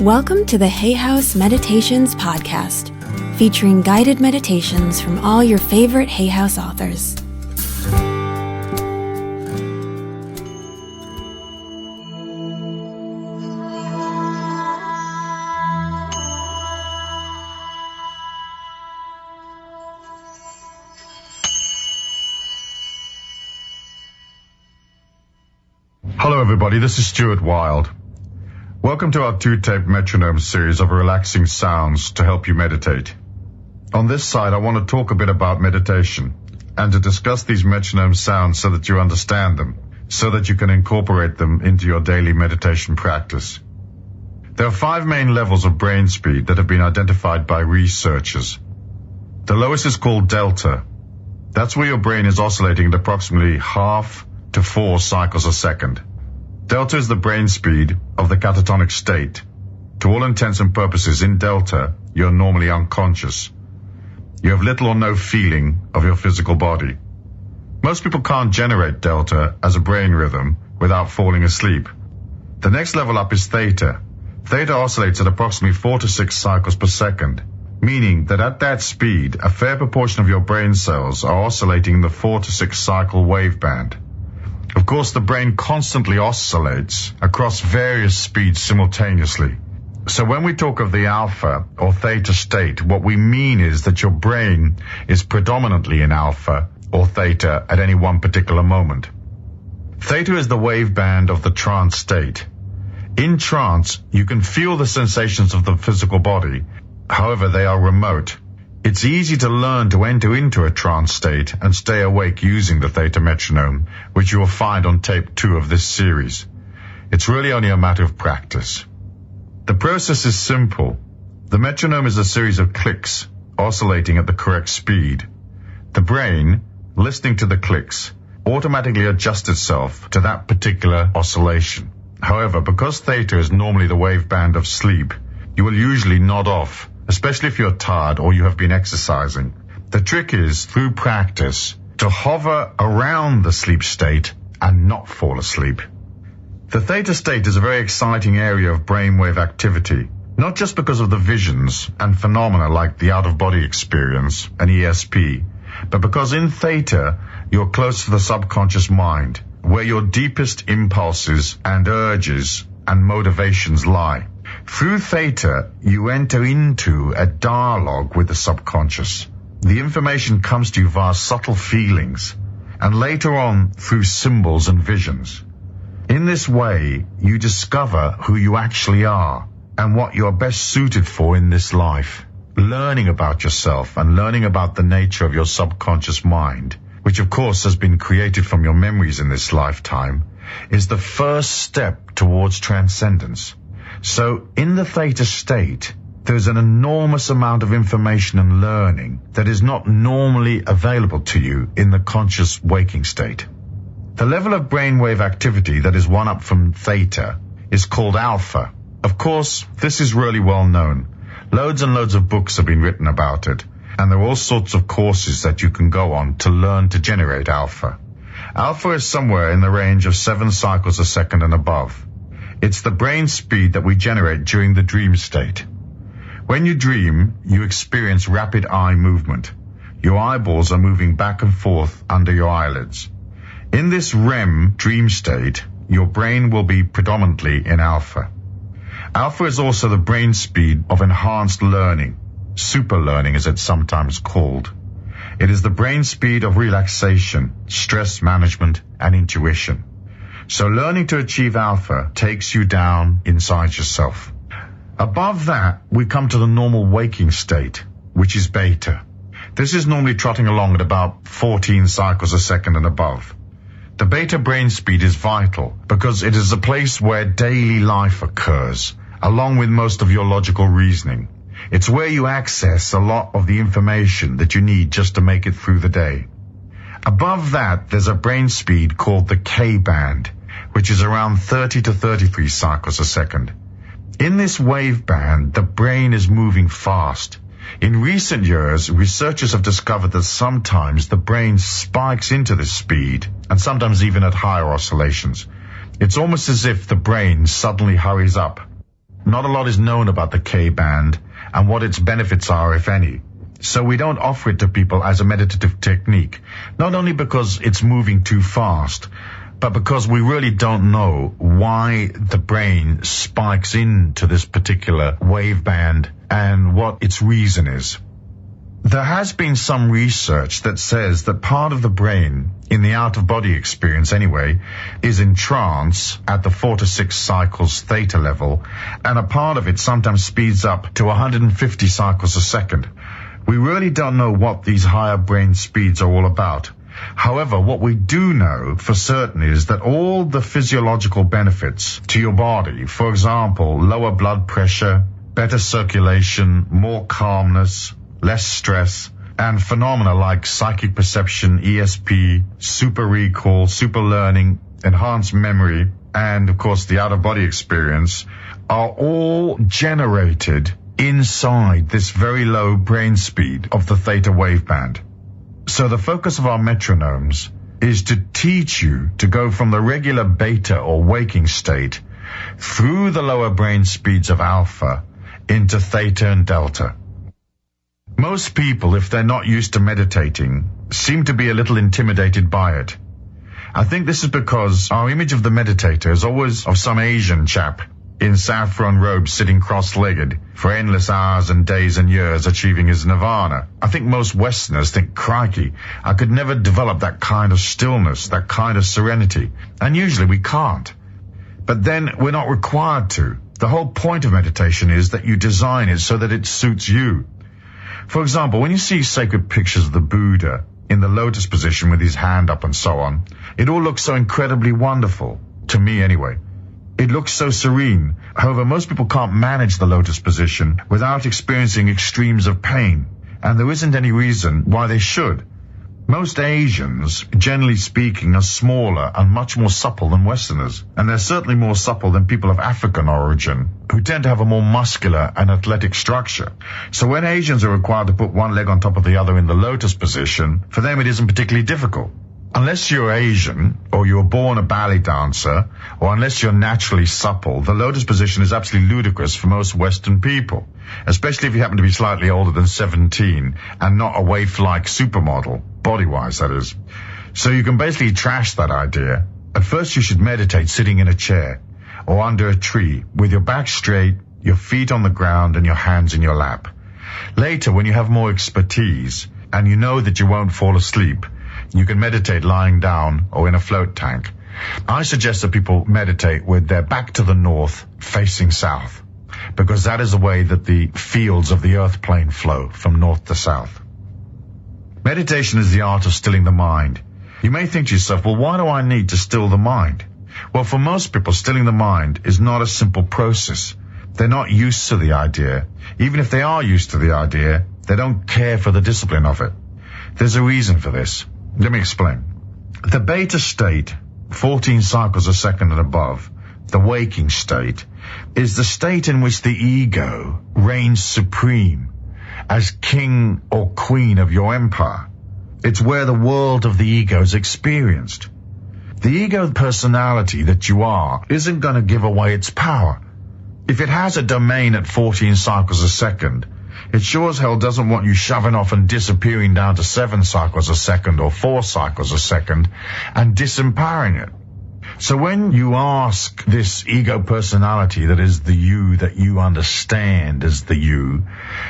Welcome to the Hay House Meditations podcast, featuring guided meditations from all your favorite Hay House authors. Hello everybody, this is Stuart Wilde. Welcome to our two-tape metronome series of relaxing sounds to help you meditate. On this side, I want to talk a bit about meditation and to discuss these metronome sounds so that you understand them, so that you can incorporate them into your daily meditation practice. There are 5 main levels of brain speed that have been identified by researchers. The lowest is called delta. That's where your brain is oscillating at approximately 1/2 to 4 cycles a second. Delta is the brain speed of the catatonic state. To all intents and purposes, in delta, you're normally unconscious. You have little or no feeling of your physical body. Most people can't generate delta as a brain rhythm without falling asleep. The next level up is theta. Theta oscillates at approximately 4 to 6 cycles per second, meaning that at that speed, a fair proportion of your brain cells are oscillating in the 4 to 6 cycle wave band. Of course, the brain constantly oscillates across various speeds simultaneously. So when we talk of the alpha or theta state, what we mean is that your brain is predominantly in alpha or theta at any one particular moment. Theta is the wave band of the trance state. In trance, you can feel the sensations of the physical body. However, they are remote. It's easy to learn to enter into a trance state and stay awake using the theta metronome, which you will find on tape 2 of this series. It's really only a matter of practice. The process is simple. The metronome is a series of clicks oscillating at the correct speed. The brain, listening to the clicks, automatically adjusts itself to that particular oscillation. However, because theta is normally the wave band of sleep, you will usually nod off, especially if you're tired or you have been exercising. The trick is, through practice, to hover around the sleep state and not fall asleep. The theta state is a very exciting area of brainwave activity, not just because of the visions and phenomena like the out-of-body experience and ESP, but because in theta, you're close to the subconscious mind, where your deepest impulses and urges and motivations lie. Through theta, you enter into a dialogue with the subconscious. The information comes to you via subtle feelings, and later on through symbols and visions. In this way, you discover who you actually are and what you are best suited for in this life. Learning about yourself and learning about the nature of your subconscious mind, which of course has been created from your memories in this lifetime, is the first step towards transcendence. So, in the theta state, there's an enormous amount of information and learning that is not normally available to you in the conscious waking state. The level of brainwave activity that is one up from theta is called alpha. Of course, this is really well known. Loads and loads of books have been written about it, and there are all sorts of courses that you can go on to learn to generate alpha. Alpha is somewhere in the range of 7 cycles a second and above. It's the brain speed that we generate during the dream state. When you dream, you experience rapid eye movement. Your eyeballs are moving back and forth under your eyelids. In this REM dream state, your brain will be predominantly in alpha. Alpha is also the brain speed of enhanced learning, super learning as it's sometimes called. It is the brain speed of relaxation, stress management, and intuition. So learning to achieve alpha takes you down inside yourself. Above that, we come to the normal waking state, which is beta. This is normally trotting along at about 14 cycles a second and above. The beta brain speed is vital because it is a place where daily life occurs, along with most of your logical reasoning. It's where you access a lot of the information that you need just to make it through the day. Above that, there's a brain speed called the K band, which is around 30 to 33 cycles a second. In this wave band, the brain is moving fast. In recent years, researchers have discovered that sometimes the brain spikes into this speed, and sometimes even at higher oscillations. It's almost as if the brain suddenly hurries up. not a lot is known about the K-band and what its benefits are, if any. So we don't offer it to people as a meditative technique, not only because it's moving too fast, but because we really don't know why the brain spikes into this particular wave band and what its reason is. There has been some research that says that part of the brain, in the out-of-body experience anyway, is in trance at the 4 to 6 cycles theta level, and a part of it sometimes speeds up to 150 cycles a second. We really don't know what these higher brain speeds are all about. However, what we do know for certain is that all the physiological benefits to your body, for example, lower blood pressure, better circulation, more calmness, less stress, and phenomena like psychic perception, ESP, super recall, super learning, enhanced memory, and of course the out-of-body experience are all generated inside this very low brain speed of the theta waveband. So the focus of our metronomes is to teach you to go from the regular beta or waking state through the lower brain speeds of alpha into theta and delta. Most people, if they're not used to meditating, seem to be a little intimidated by it. I think this is because our image of the meditator is always of some Asian chap in saffron robes sitting cross-legged for endless hours and days and years achieving his nirvana. I think most Westerners think, crikey, I could never develop that kind of stillness, that kind of serenity. And usually we can't. But then we're not required to. The whole point of meditation is that you design it so that it suits you. For example, when you see sacred pictures of the Buddha in the lotus position with his hand up and so on, it all looks so incredibly wonderful, to me anyway. It looks so serene. However, most people can't manage the lotus position without experiencing extremes of pain, and there isn't any reason why they should. Most Asians, generally speaking, are smaller and much more supple than Westerners, and they're certainly more supple than people of African origin, who tend to have a more muscular and athletic structure. So when Asians are required to put one leg on top of the other in the lotus position, for them it isn't particularly difficult. Unless you're Asian, or you were born a ballet dancer, or unless you're naturally supple, the lotus position is absolutely ludicrous for most Western people, especially if you happen to be slightly older than 17 and not a waif-like supermodel, body-wise that is. So you can basically trash that idea. At first you should meditate sitting in a chair or under a tree with your back straight, your feet on the ground and your hands in your lap. Later, when you have more expertise and you know that you won't fall asleep, you can meditate lying down or in a float tank. I suggest that people meditate with their back to the north, facing south, because that is the way that the fields of the earth plane flow from north to south. Meditation is the art of stilling the mind. You may think to yourself, well, why do I need to still the mind? Well, for most people, stilling the mind is not a simple process. They're not used to the idea. Even if they are used to the idea, they don't care for the discipline of it. There's a reason for this. Let me explain. The beta state, 14 cycles a second and above, the waking state, is the state in which the ego reigns supreme as king or queen of your empire. It's where the world of the ego is experienced. The ego personality that you are isn't going to give away its power. If it has a domain at 14 cycles a second, it sure as hell doesn't want you shoving off and disappearing down to 7 cycles a second or 4 cycles a second and disempowering it. So when you ask this ego personality that is the you that you understand as the you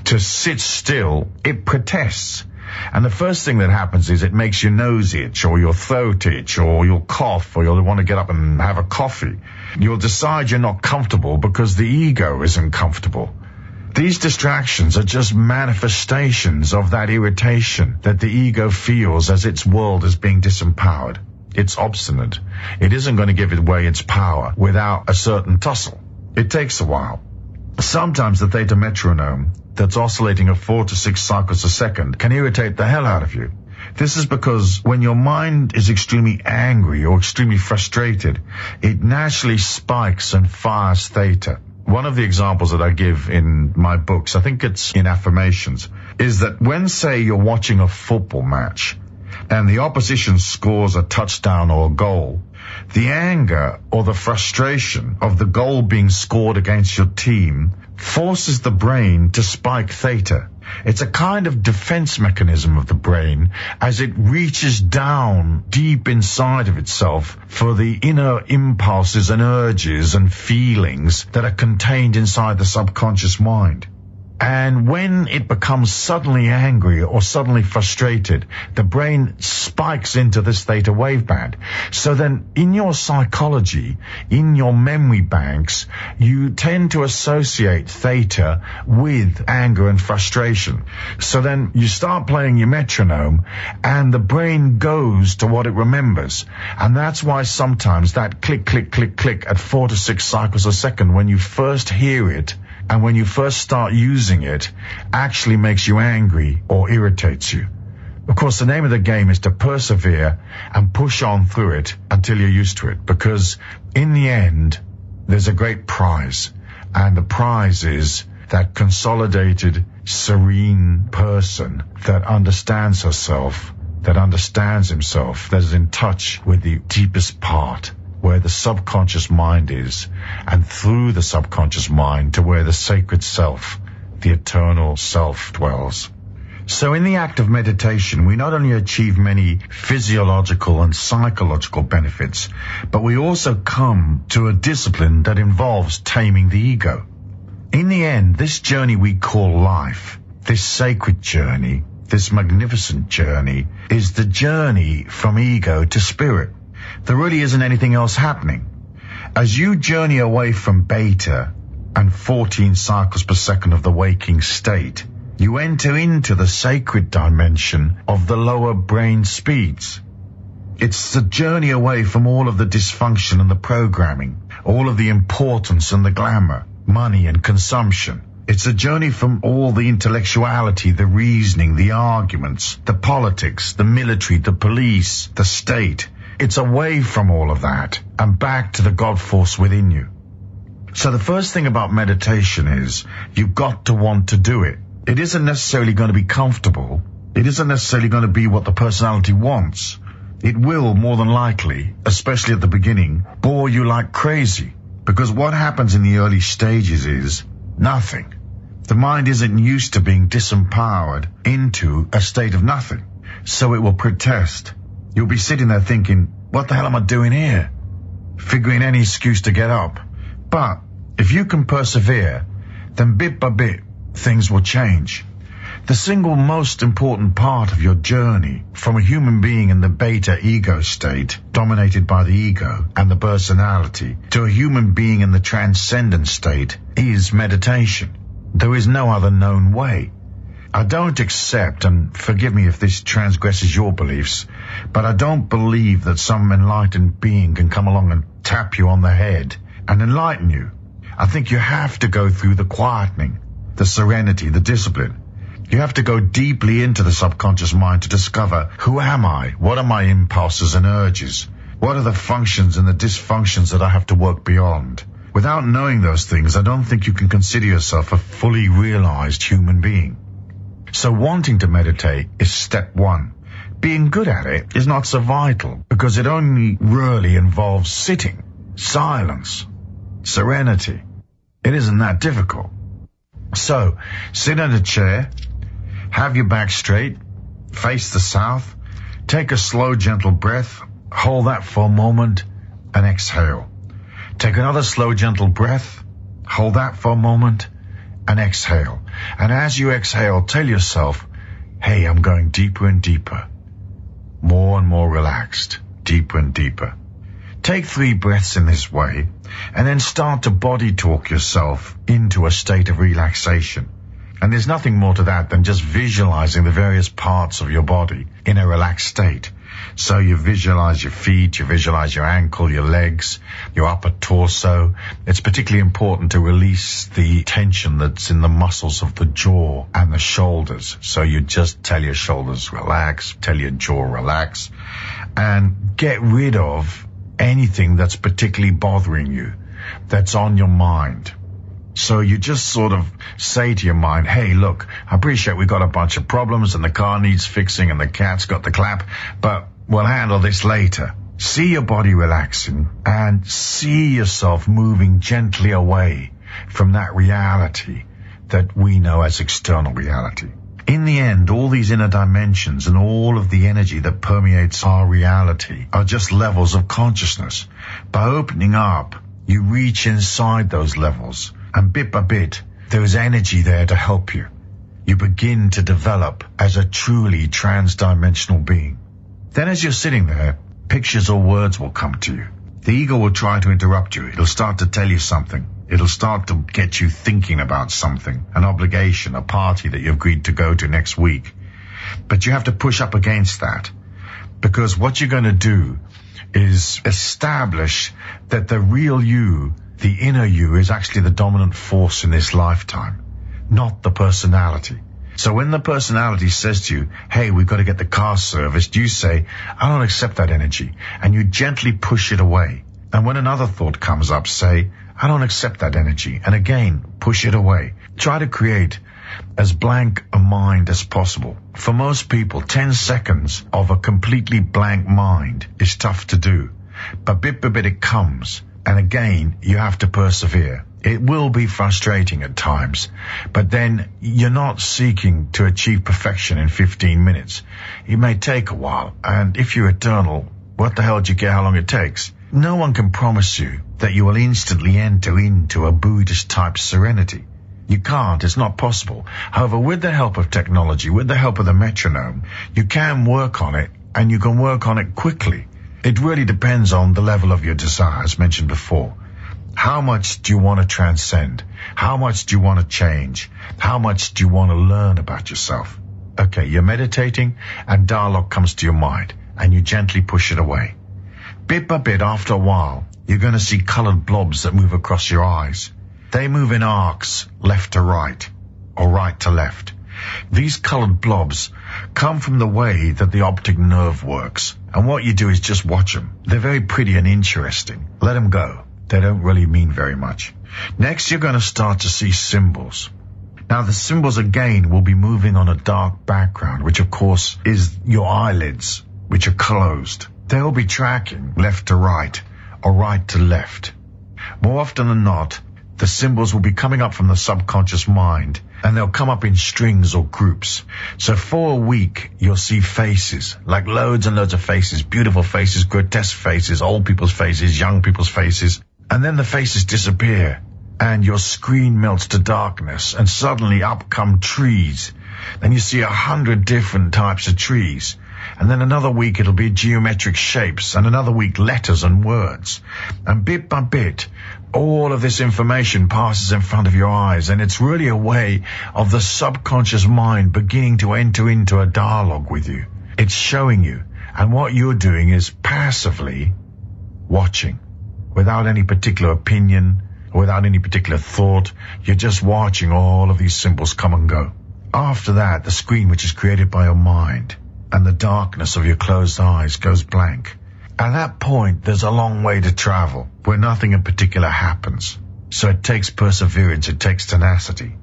to sit still, it protests. And the first thing that happens is it makes your nose itch or your throat itch or you'll cough or you'll want to get up and have a coffee. You'll decide you're not comfortable because the ego isn't comfortable. These distractions are just manifestations of that irritation that the ego feels as its world is being disempowered. It's obstinate. It isn't going to give away its power without a certain tussle. It takes a while. Sometimes the theta metronome that's oscillating at 4 to 6 cycles a second can irritate the hell out of you. This is because when your mind is extremely angry or extremely frustrated, it naturally spikes and fires theta. One of the examples that I give in my books, I think it's in Affirmations, is that when, say, you're watching a football match and the opposition scores a touchdown or a goal, The anger or the frustration of the goal being scored against your team forces the brain to spike theta. It's a kind of defense mechanism of the brain as it reaches down deep inside of itself for the inner impulses and urges and feelings that are contained inside the subconscious mind. And when it becomes suddenly angry or suddenly frustrated, the brain spikes into this theta waveband. So then in your psychology, in your memory banks, you tend to associate theta with anger and frustration. So then you start playing your metronome and the brain goes to what it remembers. And that's why sometimes that click, click, click, click at 4 to 6 cycles a second when you first hear it, and when you first start using it, actually makes you angry or irritates you. Of course, the name of the game is to persevere and push on through it until you're used to it, because in the end, there's a great prize. And the prize is that consolidated, serene person that understands herself, that understands himself, that is in touch with the deepest part, where the subconscious mind is, and through the subconscious mind to where the sacred self, the eternal self, dwells. So in the act of meditation, we not only achieve many physiological and psychological benefits, but we also come to a discipline that involves taming the ego. In the end, this journey we call life, this sacred journey, this magnificent journey, is the journey from ego to spirit. There really isn't anything else happening. As you journey away from beta and 14 cycles per second of the waking state, you enter into the sacred dimension of the lower brain speeds. It's the journey away from all of the dysfunction and the programming, all of the importance and the glamour, money and consumption. It's a journey from all the intellectuality, the reasoning, the arguments, the politics, the military, the police, the state. It's away from all of that and back to the God force within you. So the first thing about meditation is you've got to want to do it. It isn't necessarily going to be comfortable. It isn't necessarily going to be what the personality wants. It will, more than likely, especially at the beginning, bore you like crazy. Because what happens in the early stages is nothing. The mind isn't used to being disempowered into a state of nothing. So it will protest. You'll be sitting there thinking, what the hell am I doing here? Figuring any excuse to get up. But if you can persevere, then bit by bit, things will change. The single most important part of your journey from a human being in the beta ego state, dominated by the ego and the personality, to a human being in the transcendent state is meditation. There is no other known way. I don't accept, and forgive me if this transgresses your beliefs, but I don't believe that some enlightened being can come along and tap you on the head and enlighten you. I think you have to go through the quietening, the serenity, the discipline. You have to go deeply into the subconscious mind to discover, who am I? What are my impulses and urges? What are the functions and the dysfunctions that I have to work beyond? Without knowing those things, I don't think you can consider yourself a fully realized human being. So wanting to meditate is step one. Being good at it is not so vital because it only really involves sitting, silence, serenity. It isn't that difficult. So sit in a chair, have your back straight, face the south, take a slow, gentle breath, hold that for a moment and exhale. Take another slow, gentle breath, hold that for a moment and exhale. And as you exhale, tell yourself, hey, I'm going deeper and deeper, more and more relaxed, deeper and deeper. Take 3 breaths in this way, and then start to body talk yourself into a state of relaxation. And there's nothing more to that than just visualizing the various parts of your body in a relaxed state. So you visualize your feet, you visualize your ankle, your legs, your upper torso. It's particularly important to release the tension that's in the muscles of the jaw and the shoulders. So you just tell your shoulders relax, tell your jaw relax, and get rid of anything that's particularly bothering you, that's on your mind. So you just sort of say to your mind, hey, look, I appreciate we've got a bunch of problems and the car needs fixing and the cat's got the clap, but we'll handle this later. See your body relaxing and see yourself moving gently away from that reality that we know as external reality. In the end, all these inner dimensions and all of the energy that permeates our reality are just levels of consciousness. By opening up, you reach inside those levels, and bit by bit, there is energy there to help you. You begin to develop as a truly trans-dimensional being. Then as you're sitting there, pictures or words will come to you. The ego will try to interrupt you. It'll start to tell you something. It'll start to get you thinking about something, an obligation, a party that you've agreed to go to next week. But you have to push up against that, because what you're going to do is establish that the real you, the inner you, is actually the dominant force in this lifetime, not the personality. So when the personality says to you, hey, we've got to get the car serviced, you say, I don't accept that energy, and you gently push it away. And when another thought comes up, say, I don't accept that energy, and again, push it away. Try to create as blank a mind as possible. For most people, 10 seconds of a completely blank mind is tough to do, but bit by bit it comes, and again, you have to persevere. It will be frustrating at times, but then you're not seeking to achieve perfection in 15 minutes. It may take a while, and if you're eternal, what the hell do you care how long it takes? No one can promise you that you will instantly enter into a Buddhist-type serenity. You can't, it's not possible. However, with the help of technology, with the help of the metronome, you can work on it, and you can work on it quickly. It really depends on the level of your desire, as mentioned before. How much do you want to transcend? How much do you want to change? How much do you want to learn about yourself? Okay, you're meditating and dialogue comes to your mind and you gently push it away. Bit by bit, after a while, you're going to see colored blobs that move across your eyes. They move in arcs, left to right or right to left. These colored blobs come from the way that the optic nerve works. And what you do is just watch them. They're very pretty and interesting. Let them go. They don't really mean very much. Next, you're going to start to see symbols. Now, the symbols again will be moving on a dark background, which of course is your eyelids, which are closed. They'll be tracking left to right or right to left. More often than not, the symbols will be coming up from the subconscious mind, and they'll come up in strings or groups. So for a week, you'll see faces, like loads and loads of faces, beautiful faces, grotesque faces, old people's faces, young people's faces. And then the faces disappear, and your screen melts to darkness, and suddenly up come trees. Then you see 100 different types of trees. And then another week it'll be geometric shapes, and another week letters and words. And bit by bit, all of this information passes in front of your eyes, and it's really a way of the subconscious mind beginning to enter into a dialogue with you. It's showing you, and what you're doing is passively watching. Without any particular opinion, or without any particular thought, you're just watching all of these symbols come and go. After that, the screen which is created by your mind and the darkness of your closed eyes goes blank. At that point, there's a long way to travel where nothing in particular happens. So it takes perseverance, it takes tenacity.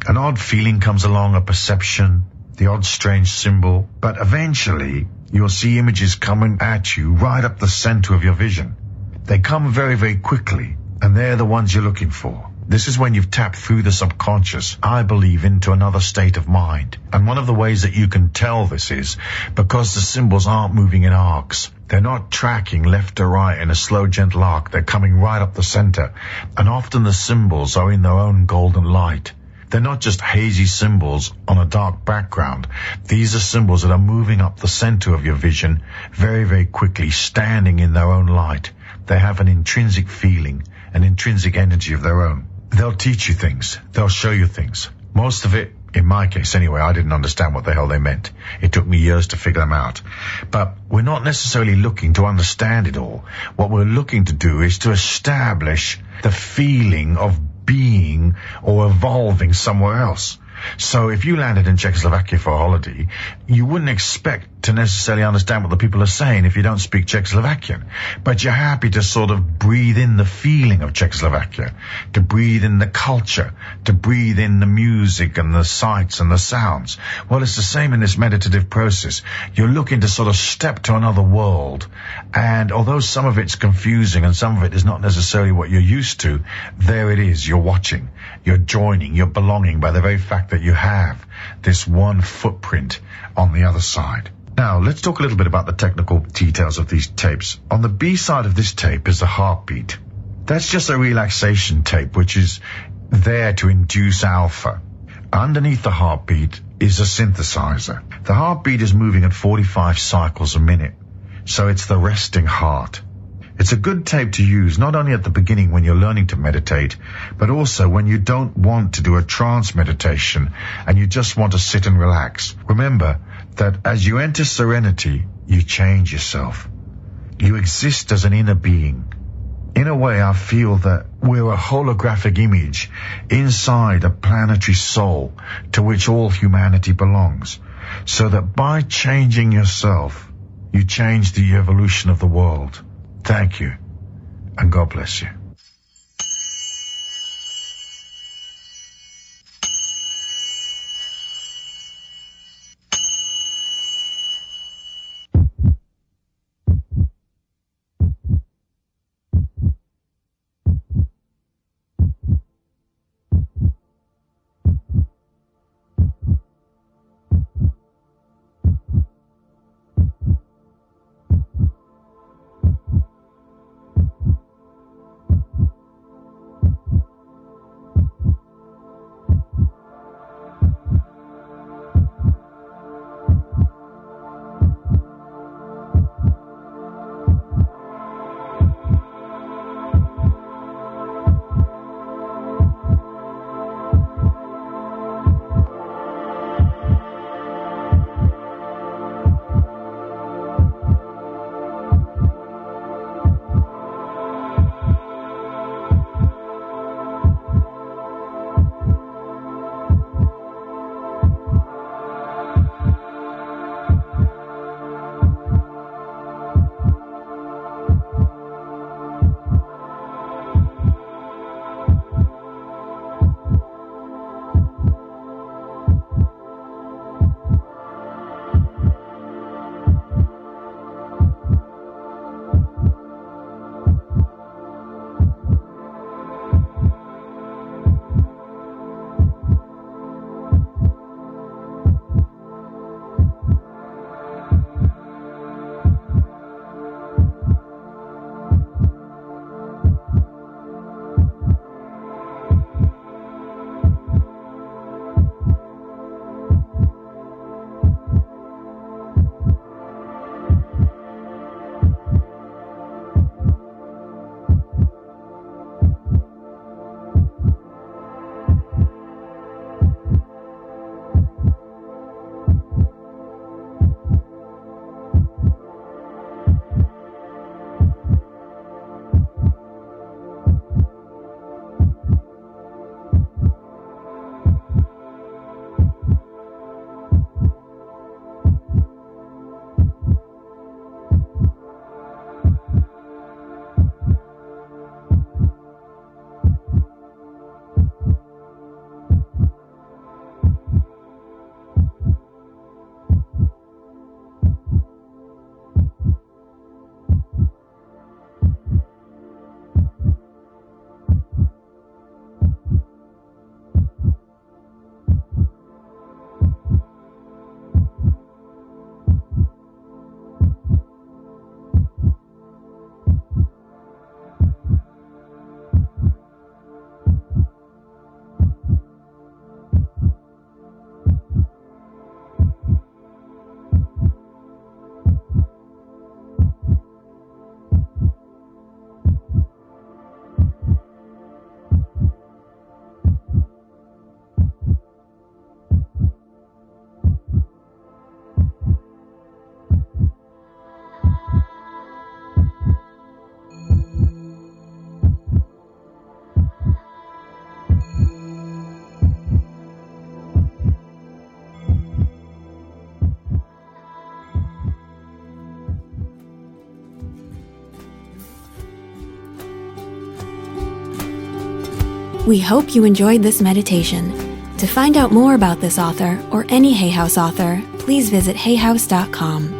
An odd feeling comes along, a perception, the odd strange symbol, but eventually you'll see images coming at you right up the center of your vision. They come very, very quickly, and they're the ones you're looking for. This is when you've tapped through the subconscious, I believe, into another state of mind. And one of the ways that you can tell this is because the symbols aren't moving in arcs. They're not tracking left to right in a slow, gentle arc. They're coming right up the center. And often the symbols are in their own golden light. They're not just hazy symbols on a dark background. These are symbols that are moving up the center of your vision very, very quickly, standing in their own light. They have an intrinsic feeling, an intrinsic energy of their own. They'll teach you things. They'll show you things. Most of it, in my case anyway, I didn't understand what the hell they meant. It took me years to figure them out. But we're not necessarily looking to understand it all. What we're looking to do is to establish the feeling of being or evolving somewhere else. So if you landed in Czechoslovakia for a holiday, you wouldn't expect to necessarily understand what the people are saying if you don't speak Czechoslovakian, but you're happy to sort of breathe in the feeling of Czechoslovakia, to breathe in the culture, to breathe in the music and the sights and the sounds. Well, it's the same in this meditative process. You're looking to sort of step to another world, and although some of it's confusing and some of it is not necessarily what you're used to, there it is. You're watching, you're joining, you're belonging by the very fact that you have this one footprint on the other side. Now, let's talk a little bit about the technical details of these tapes. On the B side of this tape is the heartbeat. That's just a relaxation tape, which is there to induce alpha. Underneath the heartbeat is a synthesizer. The heartbeat is moving at 45 cycles a minute, so it's the resting heart. It's a good tape to use not only at the beginning when you're learning to meditate, but also when you don't want to do a trance meditation and you just want to sit and relax. Remember that as you enter serenity, you change yourself. You exist as an inner being. In a way, I feel that we're a holographic image inside a planetary soul to which all humanity belongs, so that by changing yourself, you change the evolution of the world. Thank you, and God bless you. We hope you enjoyed this meditation. To find out more about this author or any Hay House author, please visit hayhouse.com.